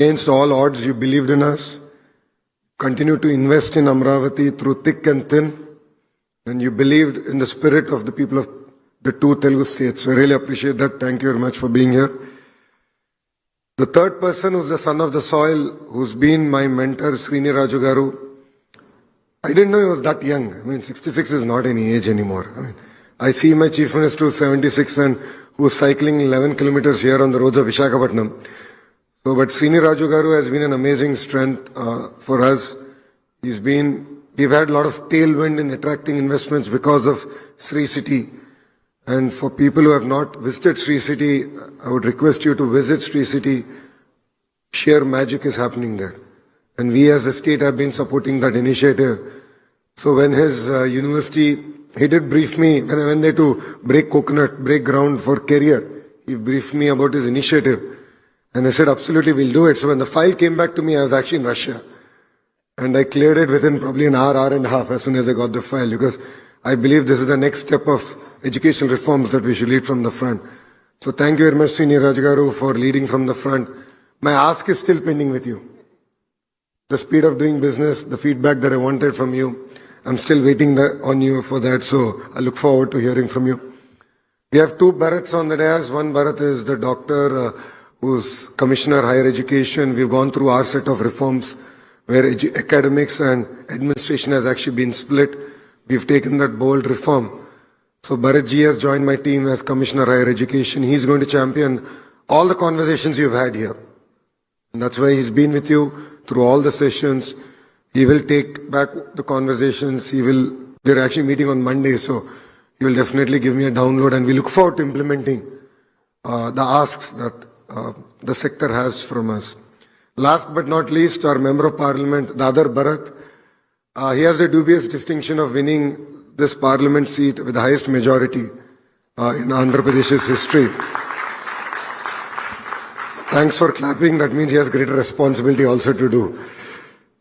Against all odds, you believed in us. Continue to invest in Amravati through thick and thin. And you believed in the spirit of the people of the two Telugu states. I really appreciate that. Thank you very much for being here. The third person, who's the son of the soil, who's been my mentor, Srini Raju Garu. I didn't know he was that young. I mean, 66 is not any age anymore. I see my Chief Minister who's 76 and who's cycling 11 kilometers here on the roads of Visakhapatnam. But Srini Raju Garu has been an amazing strength for us. We've had a lot of tailwind in attracting investments because of Sri City. And for people who have not visited Sri City, I would request you to visit Sri City. Sheer magic is happening there. And we as a state have been supporting that initiative. So when his university, he did brief me, when I went there to break ground for career, he briefed me about his initiative. And I said, absolutely, we'll do it. So when the file came back to me, I was actually in Russia. And I cleared it within probably an hour and a half as soon as I got the file, because I believe this is the next step of educational reforms that we should lead from the front. So thank you very much, Srini Raju Garu, for leading from the front. My ask is still pending with you. The speed of doing business, the feedback that I wanted from you, I'm still waiting on you for that. So I look forward to hearing from you. We have two Bharats on the dais. One Bharat is the doctor who's Commissioner Higher Education. We've gone through our set of reforms where academics and administration has actually been split. We've taken that bold reform. So Bharat ji has joined my team as Commissioner Higher Education. He's going to champion all the conversations you've had here. And that's why he's been with you through all the sessions. He will take back the conversations. We're actually meeting on Monday, so he will definitely give me a download, and we look forward to implementing the asks that the sector has from us. Last but not least, our Member of Parliament, Dadar Bharat. He has the dubious distinction of winning this Parliament seat with the highest majority in Andhra Pradesh's history. Thanks for clapping. That means he has greater responsibility also to do.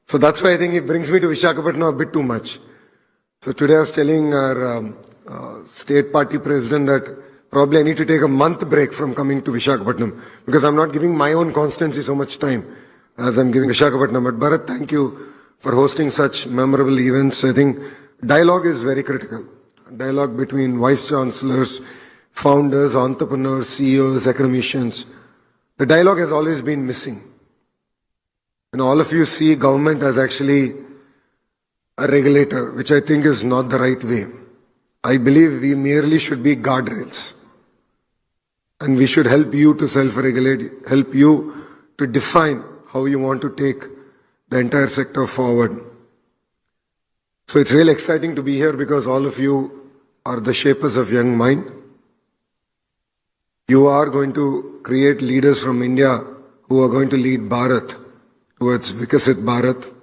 So that's why I think it brings me to Visakhapatnam a bit too much. So today I was telling our state party president that probably I need to take a month break from coming to Visakhapatnam, because I'm not giving my own constituency so much time as I'm giving Visakhapatnam. But Bharat, thank you for hosting such memorable events. I think dialogue is very critical. Dialogue between vice chancellors, founders, entrepreneurs, CEOs, academicians. The dialogue has always been missing. And all of you see government as actually a regulator, which I think is not the right way. I believe we merely should be guardrails. And we should help you to self-regulate, help you to define how you want to take the entire sector forward. So it's really exciting to be here because all of you are the shapers of young mind. You are going to create leaders from India who are going to lead Bharat towards Vikasit Bharat.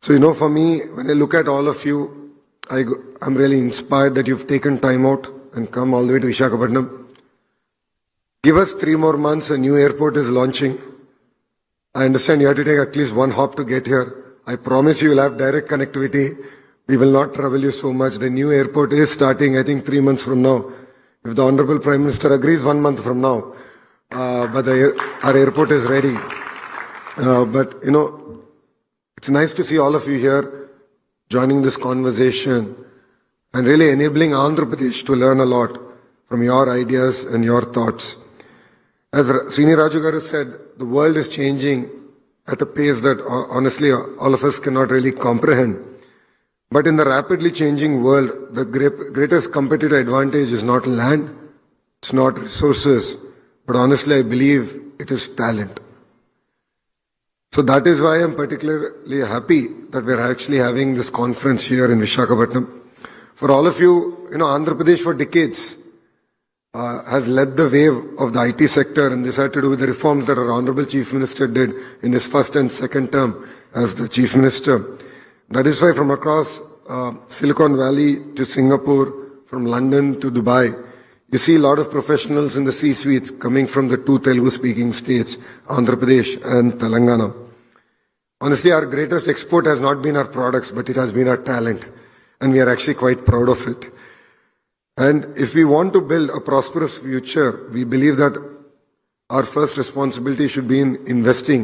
So, for me, when I look at all of you, I'm really inspired that you've taken time out and come all the way to Visakhapatnam. Give us 3 more months, a new airport is launching. I understand you have to take at least one hop to get here. I promise you will have direct connectivity. We will not trouble you so much. The new airport is starting, I think, 3 months from now. If the Honorable Prime Minister agrees, 1 month from now. But our airport is ready. But it's nice to see all of you here joining this conversation and really enabling Andhra Pradesh to learn a lot from your ideas and your thoughts. As Srini Raju Garu said, the world is changing at a pace that honestly all of us cannot really comprehend. But in the rapidly changing world, the greatest competitive advantage is not land, it's not resources, but honestly I believe it is talent. So that is why I'm particularly happy that we're actually having this conference here in Visakhapatnam. For all of you, Andhra Pradesh for decades has led the wave of the IT sector, and this had to do with the reforms that our Honorable Chief Minister did in his first and second term as the Chief Minister. That is why from across Silicon Valley to Singapore, from London to Dubai, you see a lot of professionals in the C-suites coming from the 2 Telugu-speaking states, Andhra Pradesh and Telangana. Honestly, our greatest export has not been our products, but it has been our talent. And we are actually quite proud of it. And if we want to build a prosperous future, we believe that our first responsibility should be in investing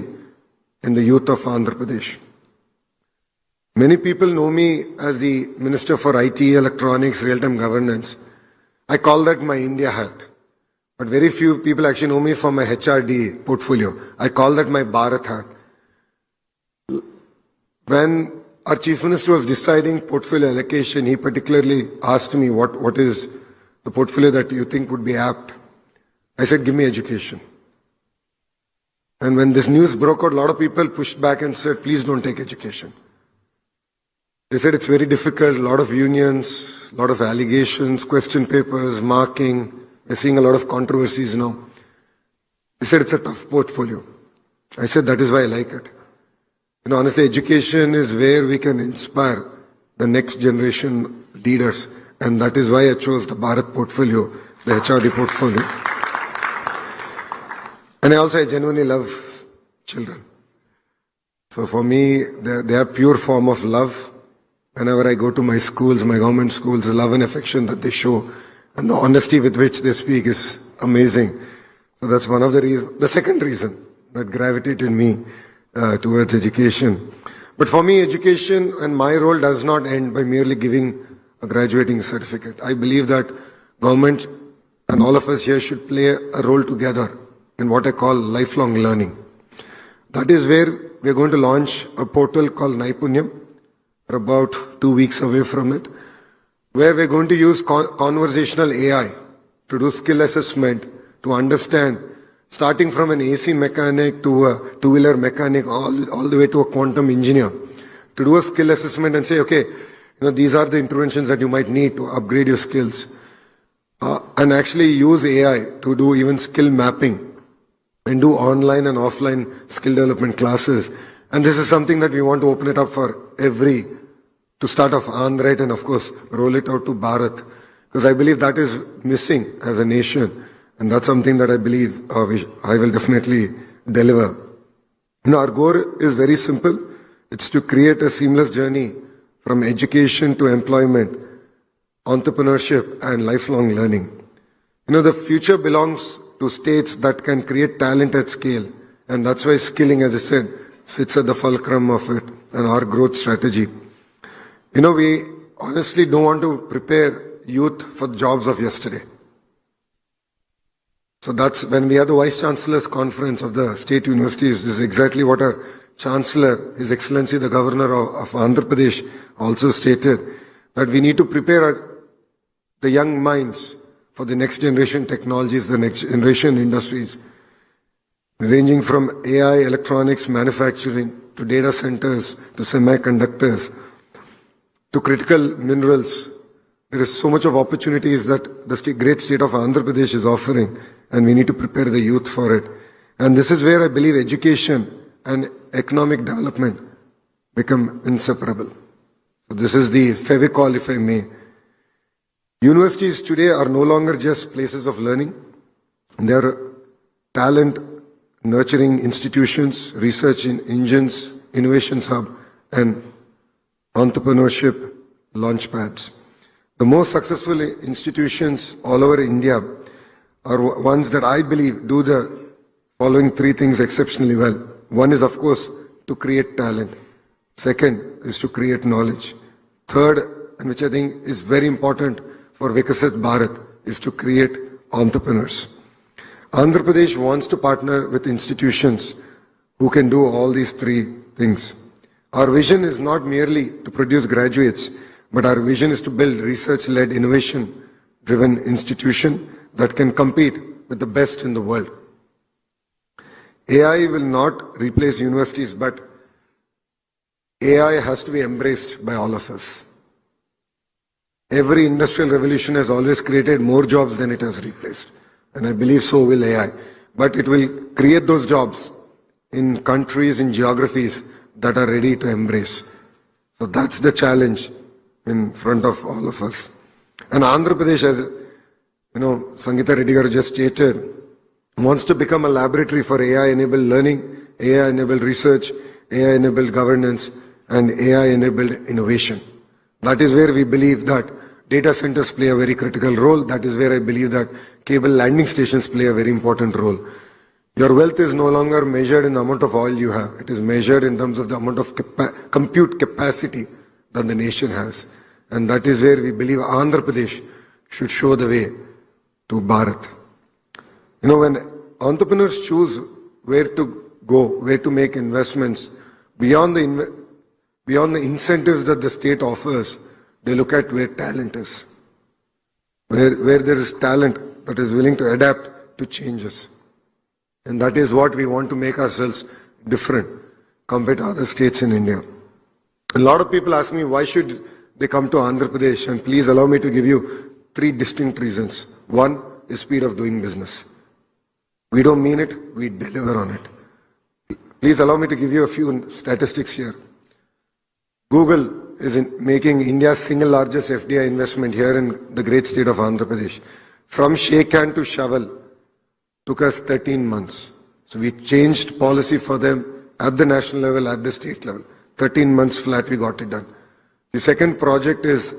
in the youth of Andhra Pradesh. Many people know me as the Minister for IT, Electronics, Real-Time Governance. I call that my India hat. But very few people actually know me for my HRD portfolio. I call that my Bharat hat. When our Chief Minister was deciding portfolio allocation, he particularly asked me what is the portfolio that you think would be apt. I said, give me education. And when this news broke out, a lot of people pushed back and said, please don't take education. They said it's very difficult, a lot of unions, a lot of allegations, question papers, marking. We're seeing a lot of controversies now. They said it's a tough portfolio. I said that is why I like it. Honestly, education is where we can inspire the next generation leaders. And that is why I chose the Bharat portfolio, the HRD portfolio. And I genuinely love children. So for me, they are pure form of love. Whenever I go to my schools, my government schools, the love and affection that they show and the honesty with which they speak is amazing. So that's one of the reasons. The second reason that gravitated me towards education. But for me, education and my role does not end by merely giving a graduating certificate. I believe that government and all of us here should play a role together in what I call lifelong learning. That is where we're going to launch a portal called Naipunyam. We're about 2 weeks away from it, where we're going to use conversational AI to do skill assessment, to understand, starting from an AC mechanic to a two-wheeler mechanic, all the way to a quantum engineer, to do a skill assessment and say, okay, these are the interventions that you might need to upgrade your skills. And actually use AI to do even skill mapping and do online and offline skill development classes. And this is something that we want to open it up for to start off Andhra and of course roll it out to Bharat. Because I believe that is missing as a nation. And that's something that I believe I will definitely deliver. Our goal is very simple. It's to create a seamless journey from education to employment, entrepreneurship and lifelong learning. The future belongs to states that can create talent at scale. And that's why skilling, as I said, sits at the fulcrum of it and our growth strategy. We honestly don't want to prepare youth for the jobs of yesterday. So that's when we had the Vice Chancellor's Conference of the state universities. This is exactly what our Chancellor, His Excellency the Governor of Andhra Pradesh, also stated, that we need to prepare the young minds for the next generation technologies, the next generation industries, ranging from AI, electronics, manufacturing, to data centers, to semiconductors, to critical minerals. There is so much of opportunities that the great state of Andhra Pradesh is offering, and we need to prepare the youth for it. And this is where I believe education and economic development become inseparable. So this is the favicol, if I may. Universities today are no longer just places of learning. They are talent nurturing institutions, research engines, innovations hub, and entrepreneurship launchpads. The most successful institutions all over India are ones that I believe do the following three things exceptionally well. One is, of course, to create talent. Second is to create knowledge. Third, and which I think is very important for Vikasit Bharat, is to create entrepreneurs. Andhra Pradesh wants to partner with institutions who can do all these three things. Our vision is not merely to produce graduates, but our vision is to build research-led, innovation-driven institution that can compete with the best in the world. AI will not replace universities, but AI has to be embraced by all of us. Every industrial revolution has always created more jobs than it has replaced. And I believe so will AI. But it will create those jobs in countries, in geographies that are ready to embrace. So that's the challenge in front of all of us. And Andhra Pradesh, as Sangeeta Reddy garu just stated, wants to become a laboratory for AI-enabled learning, AI-enabled research, AI-enabled governance, and AI-enabled innovation. That is where we believe that data centers play a very critical role. That is where I believe that cable landing stations play a very important role. Your wealth is no longer measured in the amount of oil you have. It is measured in terms of the amount of compute capacity that the nation has. And that is where we believe Andhra Pradesh should show the way to Bharat. You know, when entrepreneurs choose where to go, where to make investments, beyond the incentives that the state offers, they look at where talent is. Where there is talent that is willing to adapt to changes. And that is what we want to make ourselves different compared to other states in India. A lot of people ask me, why should they come to Andhra Pradesh? And please allow me to give you 3 distinct reasons. One is speed of doing business. We don't mean it, we deliver on it. Please allow me to give you a few statistics here. Google is making India's single largest FDI investment here in the great state of Andhra Pradesh. From shake hand to shovel took us 13 months. So we changed policy for them at the national level, at the state level. 13 months flat, we got it done. The second project is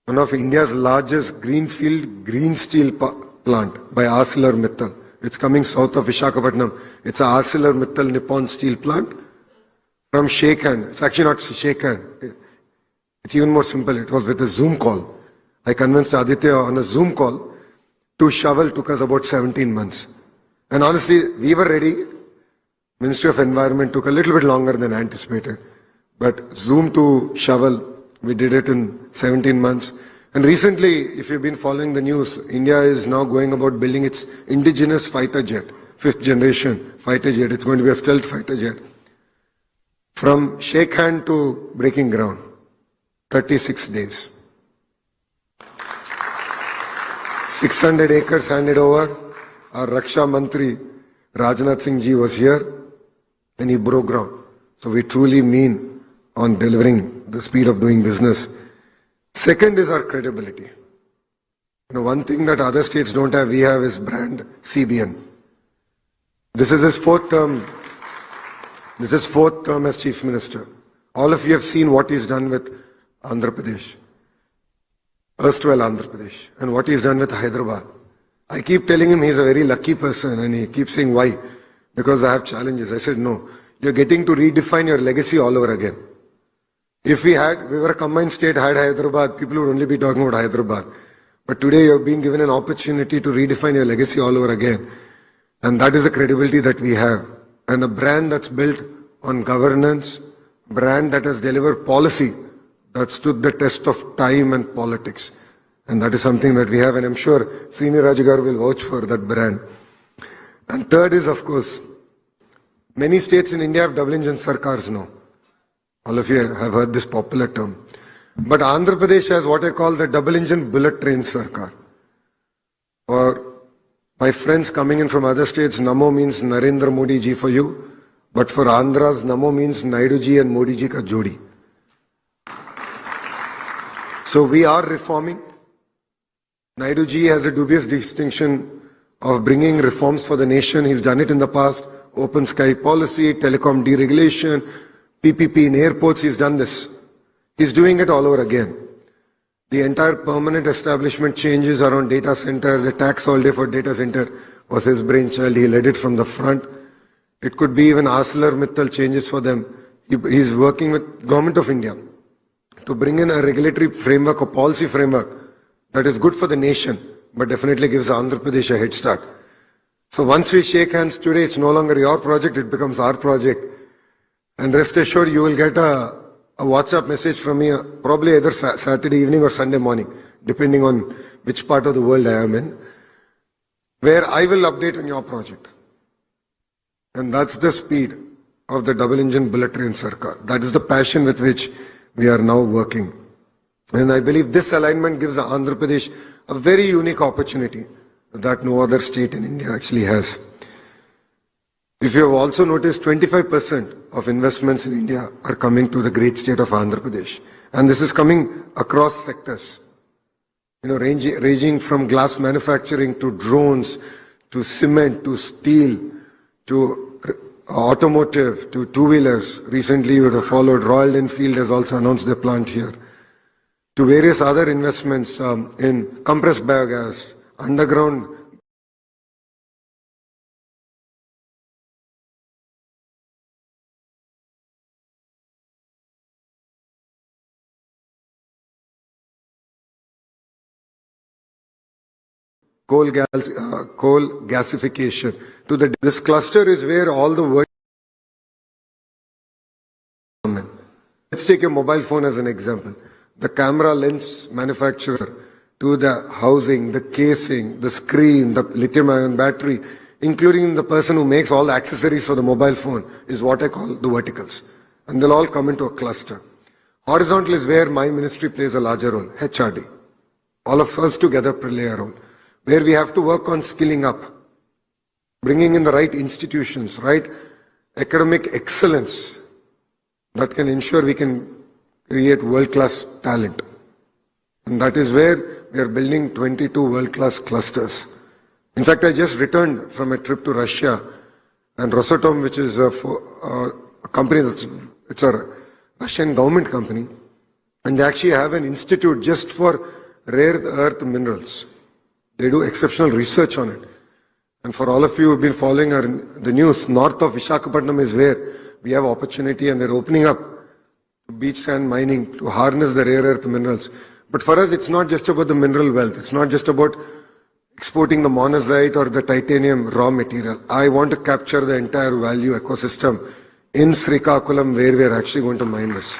one of India's largest greenfield green steel plant by ArcelorMittal. It's coming south of Visakhapatnam. It's a ArcelorMittal Nippon steel plant. From shake hand, it's actually not shake hand. It's even more simple. It was with a Zoom call. I convinced Aditya on a Zoom call. To shovel took us about 17 months. And honestly, we were ready. Ministry of Environment took a little bit longer than anticipated. But Zoom to shovel, we did it in 17 months. And recently, if you've been following the news, India is now going about building its indigenous fighter jet, 5th generation fighter jet. It's going to be a stealth fighter jet. From shake hand to breaking ground, 36 days. 600 acres handed over. Our Raksha Mantri, Rajnath Singh ji, was here and he broke ground. So we truly mean on delivering the speed of doing business. Second is our credibility. You know, one thing that other states don't have, we have is brand CBN. This is his 4th term. This is 4th term as Chief Minister. All of you have seen what he's done with Andhra Pradesh. Erstwhile Andhra Pradesh. And what he's done with Hyderabad. I keep telling him he's a very lucky person and he keeps saying, why? Because I have challenges. I said, no. You're getting to redefine your legacy all over again. If we were a combined state, had Hyderabad, people would only be talking about Hyderabad. But today you're being given an opportunity to redefine your legacy all over again. And that is the credibility that we have. And a brand that's built on governance, brand that has delivered policy that stood the test of time and politics. And that is something that we have, and I'm sure Senior Rajigar will vouch for that brand. And third is, of course, many states in India have double engine sarkars now. All of you have heard this popular term. But Andhra Pradesh has what I call the double engine bullet train sarkar. For my friends coming in from other states, Namo means Narendra Modi ji for you. But for Andhras, Namo means Naidu ji and Modi ji ka jodi. So we are reforming. Naidu ji has a dubious distinction of bringing reforms for the nation. He's done it in the past. Open sky policy, telecom deregulation, PPP in airports, he's done this. He's doing it all over again. The entire permanent establishment changes around data center, the tax holiday for data center was his brainchild. He led it from the front. It could be even ArcelorMittal changes for them. He's working with Government of India to bring in a regulatory framework, a policy framework that is good for the nation, but definitely gives Andhra Pradesh a head start. So once we shake hands today, it's no longer your project, it becomes our project. And rest assured, you will get a WhatsApp message from me, probably either Saturday evening or Sunday morning, depending on which part of the world I am in, where I will update on your project. And that's the speed of the double engine bullet train sarkar. That is the passion with which we are now working. And I believe this alignment gives Andhra Pradesh a very unique opportunity that no other state in India actually has. If you have also noticed, 25% of investments in India are coming to the great state of Andhra Pradesh. And this is coming across sectors. You know, ranging from glass manufacturing to drones, to cement, to steel, to automotive, to two-wheelers. Recently you would have followed, Royal Enfield has also announced their plant here. To various other investments in compressed biogas, underground coal gasification. This cluster is where all the work. Let's take your mobile phone as an example. The camera lens manufacturer to the housing, the casing, the screen, the lithium-ion battery, including the person who makes all the accessories for the mobile phone, is what I call the verticals. And they'll all come into a cluster. Horizontal is where my ministry plays a larger role, HRD. All of us together play a role, where we have to work on skilling up, bringing in the right institutions, right academic excellence that can ensure we can create world-class talent. And that is where we are building 22 world-class clusters. In fact, I just returned from a trip to Russia, and Rosatom, which is a company it's a Russian government company, and they actually have an institute just for rare earth minerals. They do exceptional research on it. And for all of you who've been following the news, north of Visakhapatnam is where we have opportunity, and they're opening up beach sand mining to harness the rare earth minerals. But for us, it's not just about the mineral wealth. It's not just about exporting the monazite or the titanium raw material. I want to capture the entire value ecosystem in Srikakulam, where we are actually going to mine this.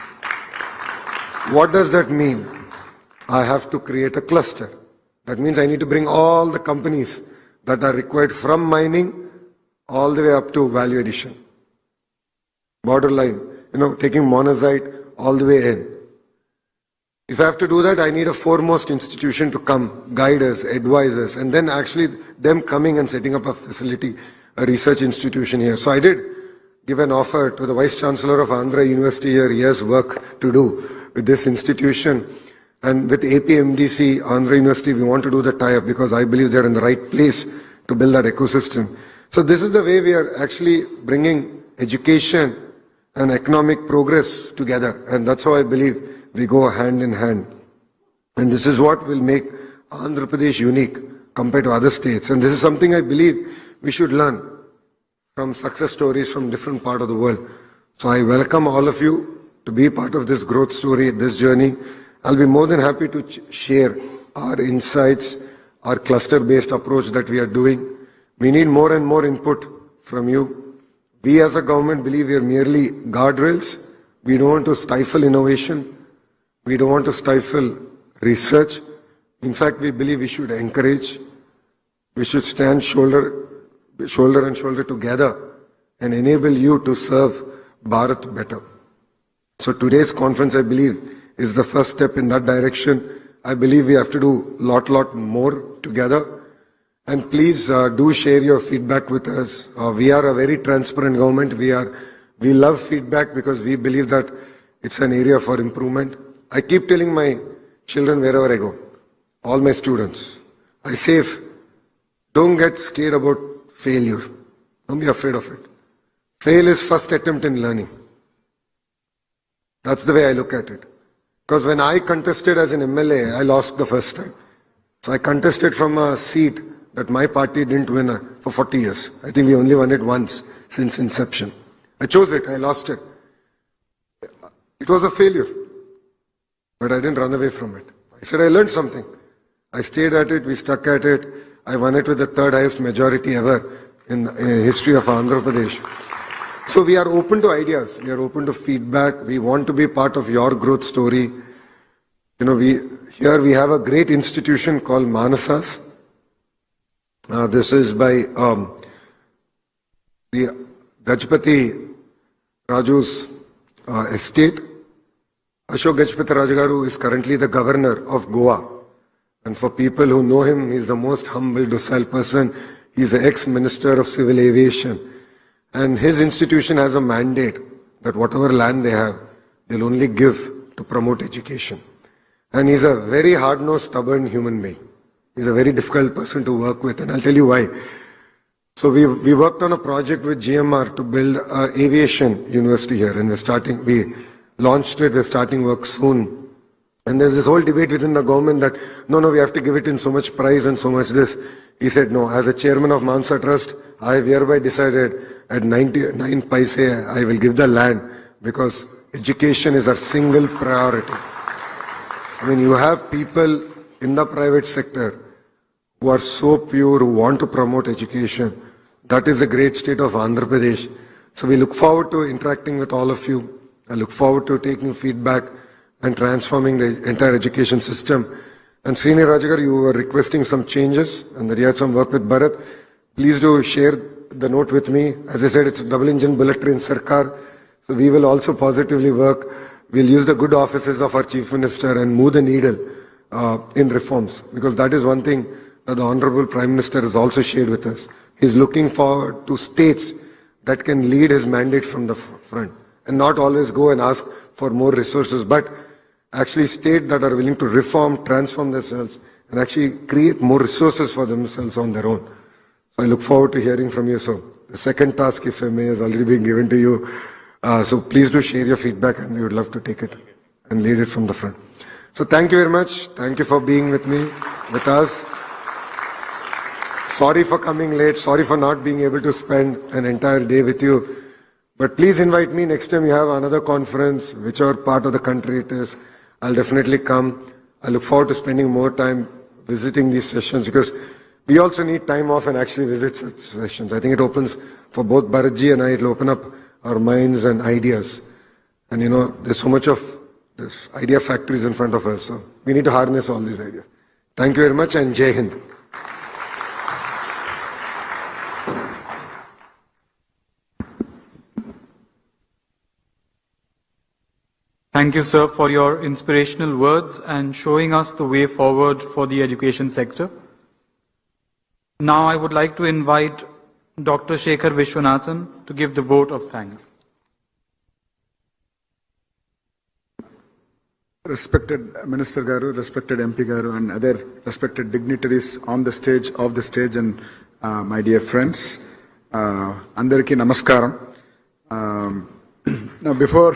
What does that mean? I have to create a cluster. That means I need to bring all the companies that are required from mining all the way up to value addition. Borderline, taking monazite all the way in. If I have to do that, I need a foremost institution to come, guide us, advise us, and then actually them coming and setting up a facility, a research institution here. So I did give an offer to the Vice Chancellor of Andhra University here. He has work to do with this institution. And with APMDC, Andhra University, we want to do the tie-up because I believe they're in the right place to build that ecosystem. So this is the way we are actually bringing education and economic progress together. And that's how I believe we go hand in hand. And this is what will make Andhra Pradesh unique compared to other states. And this is something I believe we should learn from success stories from different parts of the world. So I welcome all of you to be part of this growth story, this journey. I'll be more than happy to share our insights, our cluster-based approach that we are doing. We need more and more input from you. We as a government believe we are merely guardrails. We don't want to stifle innovation. We don't want to stifle research. In fact, we believe we should encourage. We should stand shoulder and shoulder together and enable you to serve Bharat better. So today's conference, I believe, is the first step in that direction. I believe we have to do lot more together. And please do share your feedback with us. We are a very transparent government. We love feedback because we believe that it's an area for improvement. I keep telling my children wherever I go, all my students, I say, don't get scared about failure. Don't be afraid of it. Fail is first attempt in learning. That's the way I look at it. Because when I contested as an MLA, I lost the first time. So I contested from a seat that my party didn't win for 40 years. I think we only won it once since inception. I chose it, I lost it. It was a failure. But I didn't run away from it. I said I learned something. I stayed at it, we stuck at it. I won it with the third highest majority ever in the history of Andhra Pradesh. So we are open to ideas. We are open to feedback. We want to be part of your growth story. Here we have a great institution called Manasas. This is by the Gajpati Raju's estate. Ashok Gajpati Rajagaru is currently the governor of Goa. And for people who know him, he's the most humble, docile person. He's an ex-minister of civil aviation. And his institution has a mandate that whatever land they have, they'll only give to promote education. And he's a very hard-nosed, stubborn human being. He's a very difficult person to work with, and I'll tell you why. So we worked on a project with GMR to build an aviation university here, and we launched it, we're starting work soon. And there's this whole debate within the government that, no, we have to give it in so much price and so much this. He said, no, as a chairman of Mansa Trust, I have hereby decided at 99 paise, I will give the land because education is our single priority. I mean, you have people in the private sector who are so pure, who want to promote education. That is a great state of Andhra Pradesh. So we look forward to interacting with all of you. I look forward to taking feedback and transforming the entire education system. And Srini Rajagar, you were requesting some changes and that you had some work with Bharat. Please do share the note with me. As I said, it's a double engine bullet train Sarkar. So we will also positively work. We'll use the good offices of our Chief Minister and move the needle in reforms. Because that is one thing that the Honorable Prime Minister has also shared with us. He's looking forward to states that can lead his mandate from the front and not always go and ask for more resources, but actually states that are willing to reform, transform themselves and actually create more resources for themselves on their own. So I look forward to hearing from you. So the second task, if I may, has already been given to you. So please do share your feedback and we would love to take it and lead it from the front. So thank you very much. Thank you for being with me, with us. Sorry for coming late. Sorry for not being able to spend an entire day with you. But please invite me next time you have another conference, whichever part of the country it is. I'll definitely come. I look forward to spending more time visiting these sessions because we also need time off and actually visit such sessions. I think it opens for both Bharatji and I, it'll open up our minds and ideas. And you know, there's so much of this idea factories in front of us. So we need to harness all these ideas. Thank you very much and Jai Hind. Thank you, sir, for your inspirational words and showing us the way forward for the education sector. Now I would like to invite Dr. Shekhar Vishwanathan to give the vote of thanks. Respected Minister Garu, respected MP Garu and other respected dignitaries on the stage, off the stage and my dear friends, Andariki Namaskaram. Now before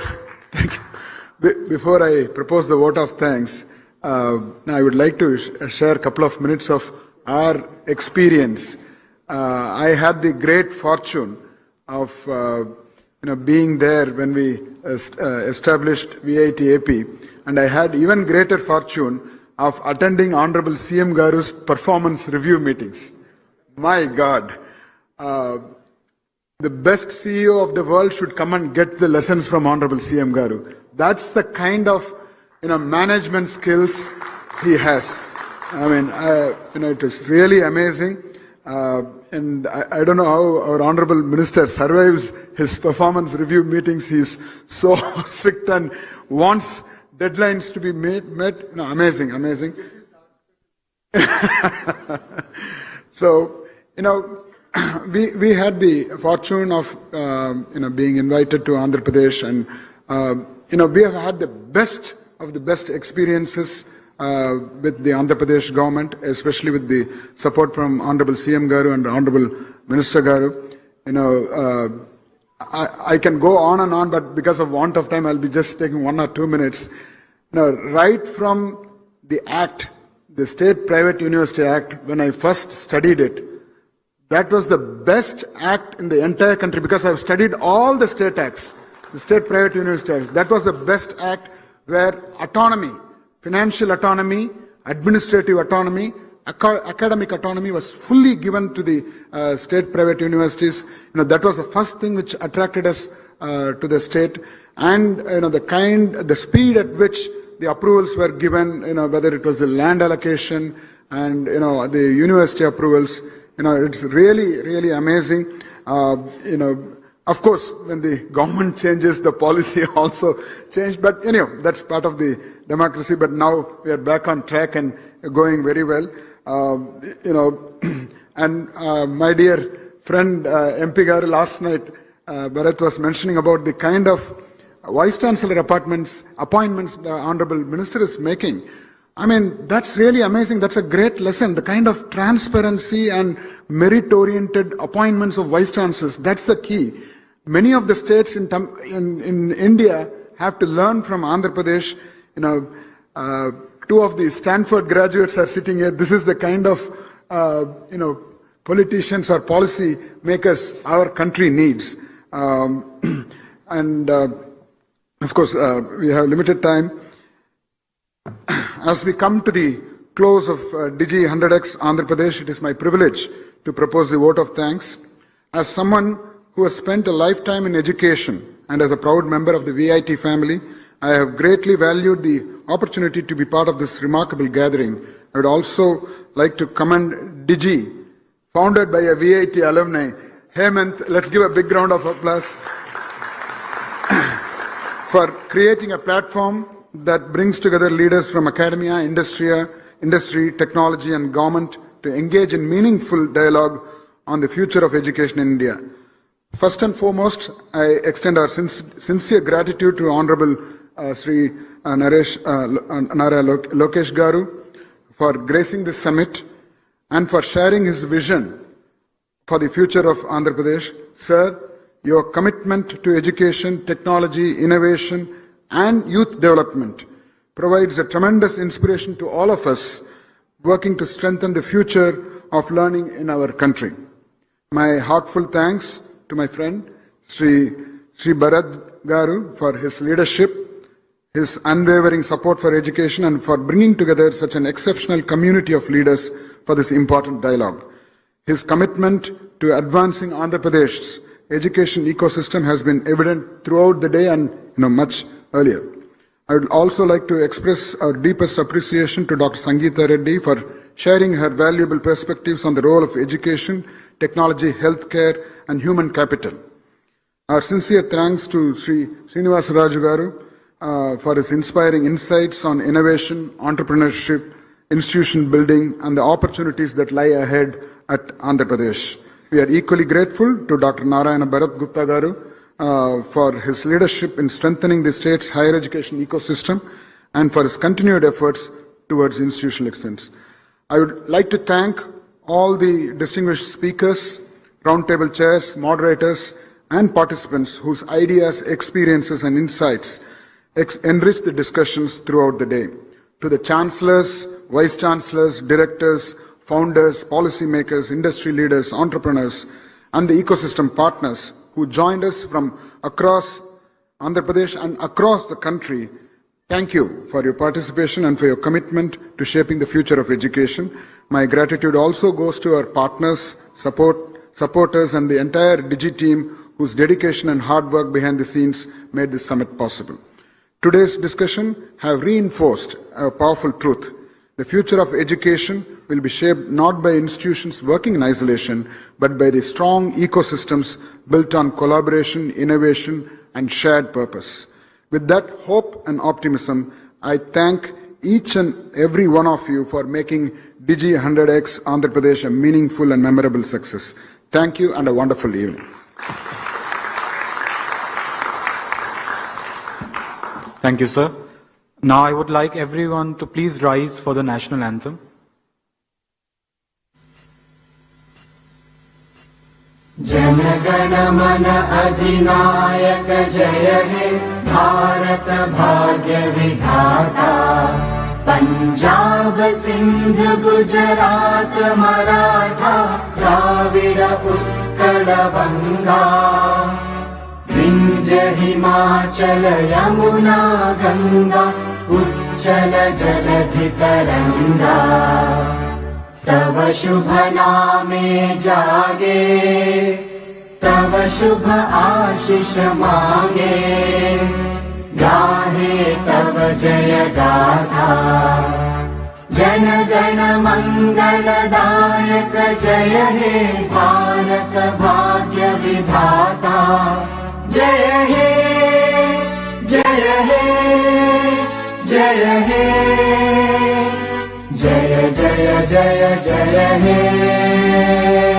I propose the vote of thanks, now I would like to share a couple of minutes of our experience. I had the great fortune of being there when we established WIT AP, and I had even greater fortune of attending Honorable CM Garu's performance review meetings. My God, the best CEO of the world should come and get the lessons from Honorable CM Garu. That's the kind of management skills he has. I mean, it is really amazing. And I don't know how our Honorable Minister survives his performance review meetings. He's so strict and wants deadlines to be met. No, amazing. So, we had the fortune of, being invited to Andhra Pradesh and, we have had the best of the best experiences with the Andhra Pradesh government, especially with the support from Honorable CM Garu and Honorable Minister Garu. I can go on and on, but because of want of time, I'll be just taking 1 or 2 minutes. Right from the Act, the State Private University Act, when I first studied it, that was the best act in the entire country because I've studied all the state acts, the State Private University Acts. That was the best act where autonomy, financial autonomy, administrative autonomy, academic autonomy was fully given to the state private universities. That was the first thing which attracted us to the state, and the speed at which the approvals were given, whether it was the land allocation and the university approvals. It's really amazing. Of course, when the government changes, the policy also changed. But anyhow, that's part of the democracy. But now we are back on track and going very well. And my dear friend MP Garu, last night, Bharat was mentioning about the kind of Vice Chancellor appointments the Honorable Minister is making. I mean, that's really amazing. That's a great lesson. The kind of transparency and merit-oriented appointments of Vice Chancellors, that's the key. Many of the states in India have to learn from Andhra Pradesh. 2 of the Stanford graduates are sitting here. This is the kind of, politicians or policy makers our country needs. And of course, we have limited time. As we come to the close of Digi 100X Andhra Pradesh, it is my privilege to propose the vote of thanks. As someone who has spent a lifetime in education and as a proud member of the VIT family, I have greatly valued the opportunity to be part of this remarkable gathering. I would also like to commend Digi, founded by a VIT alumni, Hemant. Let's give a big round of applause for creating a platform that brings together leaders from academia, industry, technology, and government to engage in meaningful dialogue on the future of education in India. First and foremost, I extend our sincere gratitude to Honorable Sri Nara Lokesh Garu for gracing this summit and for sharing his vision for the future of Andhra Pradesh. Sir, your commitment to education, technology, innovation, and youth development provides a tremendous inspiration to all of us working to strengthen the future of learning in our country. My heartfelt thanks to my friend Sri Bharat Garu for his leadership, his unwavering support for education, and for bringing together such an exceptional community of leaders for this important dialogue. His commitment to advancing Andhra Pradesh's education ecosystem has been evident throughout the day and much earlier. I would also like to express our deepest appreciation to Dr. Sangeeta Reddy for sharing her valuable perspectives on the role of education, technology, healthcare, and human capital. Our sincere thanks to Sri Srinivasa Raju Garu for his inspiring insights on innovation, entrepreneurship, institution building, and the opportunities that lie ahead at Andhra Pradesh. We are equally grateful to Dr. Narayana Bharat Gupta Garu for his leadership in strengthening the state's higher education ecosystem and for his continued efforts towards institutional excellence. I would like to thank all the distinguished speakers, roundtable chairs, moderators, and participants whose ideas, experiences, and insights enrich the discussions throughout the day. To the chancellors, vice chancellors, directors, founders, policymakers, industry leaders, entrepreneurs, and the ecosystem partners who joined us from across Andhra Pradesh and across the country, thank you for your participation and for your commitment to shaping the future of education. My gratitude also goes to our partners, supporters, and the entire Digi team whose dedication and hard work behind the scenes made this summit possible. Today's discussion have reinforced a powerful truth. The future of education will be shaped not by institutions working in isolation, but by the strong ecosystems built on collaboration, innovation, and shared purpose. With that hope and optimism, I thank each and every one of you for making Digi 100X Andhra Pradesh a meaningful and memorable success. Thank you and a wonderful evening. Thank you, sir. Now I would like everyone to please rise for the national anthem. Jana Gana मन अधिनायक जय हे भारत भाग्य विधाता पंजाब सिंध गुजरात मराठा द्राविड उत्कल बंगा विंध्य हिमाचल यमुना गंगा उच्चल जलधि तरंगा तव शुभ नामे जागे तव शुभ आशीष मांगे गाहे तव जय गाथा जन गण मंगलदायक जय हे भारत भाग्य विधाता जय हे जय हे जय हे जय जय जय जय हे